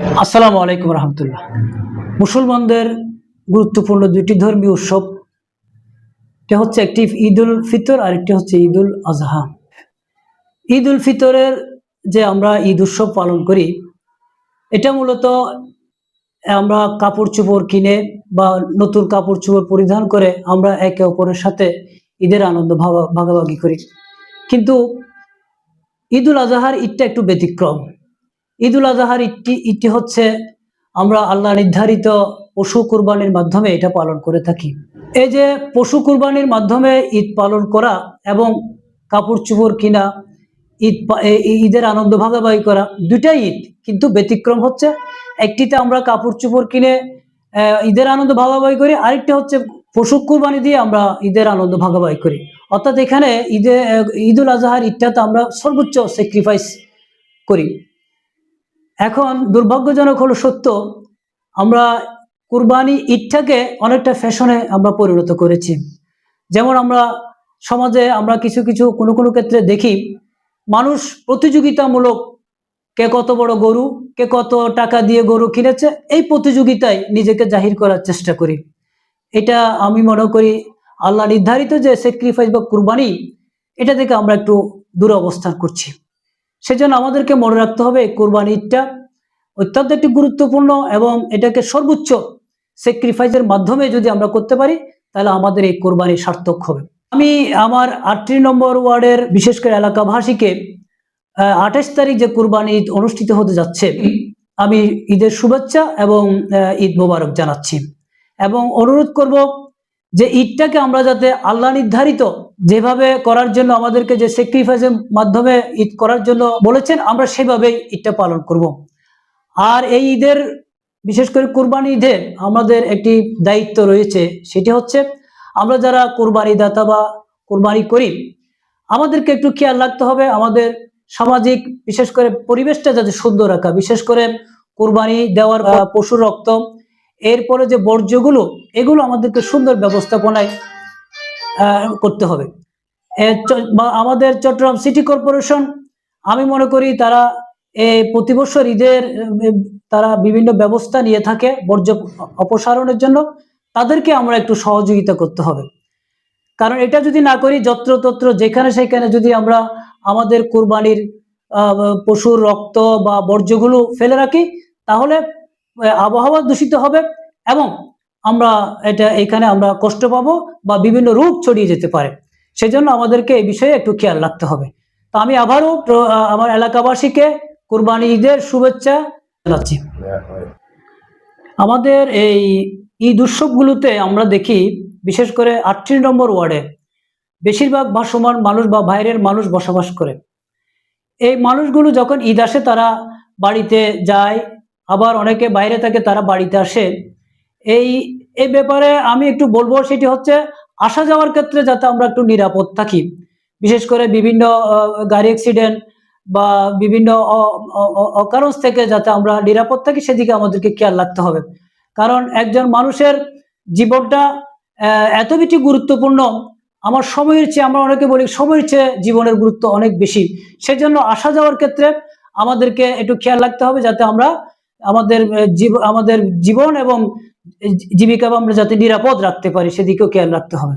আসসালামু আলাইকুম রহমতুল্লাহ। মুসলমানদের গুরুত্বপূর্ণ দুইটি ধর্মীয় উৎসব, এটা হচ্ছে একটি ঈদ উল ফিতর আর একটি হচ্ছে ঈদ উল আজহা। ঈদ উল ফিতরের যে আমরা ঈদ উৎসব পালন করি, এটা মূলত আমরা কাপড় চোপড় কিনে বা নতুন কাপড় চোপড় পরিধান করে আমরা একে অপরের সাথে ঈদের আনন্দ ভাগাভাগি করি। কিন্তু ঈদ উল আজহার ঈদটা একটু ব্যতিক্রম। ঈদ উল আজহার ঈদটি হচ্ছে আমরা আল্লাহ নির্ধারিত পশু কুরবানির মাধ্যমে এটা পালন করে থাকি। এই যে পশু কুরবানির মাধ্যমে ঈদ পালন করা এবং কাপড় চোপড় কিনা, ঈদের আনন্দ ভাগাভাগি করা, দুটাই ঈদ, কিন্তু ব্যতিক্রম হচ্ছে একটিতে আমরা কাপড় চোপড় কিনে ঈদের আনন্দ ভাগাভাগি করি, আরেকটা হচ্ছে পশু কুরবানি দিয়ে আমরা ঈদের আনন্দ ভাগাভাগি করি। অর্থাৎ এখানে ঈদ উল আজহার ঈদটাতে আমরা সর্বোচ্চ স্যাক্রিফাইস করি। এখন দুর্ভাগ্যজনক হলো সত্য, আমরা কুরবানি ঈদটাকে অনেকটা ফ্যাশনে আমরা পরিণত করেছি। যেমন আমরা সমাজে আমরা কিছু কিছু কোনো ক্ষেত্রে দেখি, মানুষ প্রতিযোগিতামূলক কে কত বড় গরু, কে কত টাকা দিয়ে গরু কিনেছে, এই প্রতিযোগিতায় নিজেকে জাহির করার চেষ্টা করি। এটা আমি মনে করি আল্লাহ নির্ধারিত যে স্যাক্রিফাইস বা কুরবানি, এটা থেকে আমরা একটু দূরে অবস্থান করছি। সেজন্য আমাদেরকে মনে রাখতে হবে কুরবানি ঈদটা অত্যন্ত একটি গুরুত্বপূর্ণ, এবং এটাকে সর্বোচ্চ স্যাক্রিফাইসের মাধ্যমে যদি আমরা করতে পারি, তাহলে আমাদের এই কোরবানি সার্থক হবে। আমি আমার 38 নম্বর ওয়ার্ডের বিশেষ করে এলাকাবাসীকে 28 তারিখ যে কুরবানি ঈদ অনুষ্ঠিত হতে যাচ্ছে, আমি ঈদের শুভেচ্ছা এবং ঈদ মোবারক জানাচ্ছি, এবং অনুরোধ করব যে ঈদটাকে আমরা যাতে আল্লাহ নির্ধারিত যেভাবে করার জন্য আমাদেরকে যে স্যাক্রিফাইসের মাধ্যমে ঈদ করার জন্য বলেছেন, আমরা সেভাবেই ঈদটা পালন করব। আর এই ঈদের বিশেষ করে কুরবানি ঈদে আমাদের একটি দায়িত্ব রয়েছে, সেটি হচ্ছে আমরা যারা কুরবানি দাতা বা কুরবানি করি, আমাদেরকে একটু খেয়াল রাখতে হবে আমাদের সামাজিক বিশেষ করে পরিবেশটা যাতে সুন্দর রাখা। বিশেষ করে কুরবানি দেওয়ার পশুর রক্ত, এরপরে যে বর্জ্যগুলো, এগুলো আমাদেরকে সুন্দর ব্যবস্থাপনায় করতে হবে। আমাদের চট্টগ্রাম সিটি কর্পোরেশন, আমি মনে করি তারা প্রতি বছর ঈদের তারা বিভিন্ন ব্যবস্থা নিয়ে থাকে বর্জ্য অপসারণের জন্য। তাদেরকে আমরা একটু সহযোগিতা করতে হবে, কারণ এটা যদি না করি, যত্রতত্র যেখানে সেখানে যদি আমরা আমাদের কুরবানির পশুর রক্ত বা বর্জ্যগুলো ফেলে রাখি, তাহলে আবহাওয়া দূষিত হবে এবং এখানে আমরা কষ্ট পাবো বা বিভিন্ন রোগ ছড়িয়ে যেতে পারে। সেজন্য আমাদেরকে এই বিষয়ে একটু খেয়াল রাখতে হবে। তো আমি আবারও আমার এলাকাবাসীকে কুরবানি ঈদের শুভেচ্ছা জানাচ্ছি। আমাদের এই ঈদ উৎসবগুলোতে আমরা দেখি, বিশেষ করে 38 নম্বর ওয়ার্ডে বেশিরভাগ ভাসমান মানুষ বা বাইরের মানুষ বসবাস করে। এই মানুষগুলো যখন ঈদ আসে তারা বাড়িতে যায়, আবার অনেকে বাইরে থাকে তারা বাড়িতে আসে। এই ব্যাপারে আমি একটু বলবো, সেটি হচ্ছে আসা যাওয়ার ক্ষেত্রে যাতে আমরা একটু নিরাপদ থাকি। বিশেষ করে বিভিন্ন গাড়ি অ্যাক্সিডেন্ট বা বিভিন্ন অকারণ থেকে যাতে আমরা নিরাপদ থাকি, সেদিকে আমাদেরকে খেয়াল রাখতে হবে। কারণ একজন মানুষের জীবনটা এত বেশি গুরুত্বপূর্ণ, আমার সময়ের চেয়ে, আমরা অনেকে বলি সময়ের চেয়ে জীবনের গুরুত্ব অনেক বেশি। সেজন্য আসা যাওয়ার ক্ষেত্রে আমাদেরকে একটু খেয়াল রাখতে হবে যাতে আমরা আমাদের জীবন এবং জীবিকা আমরা যাতে নিরাপদ রাখতে পারি, সেদিকেও খেয়াল রাখতে হবে।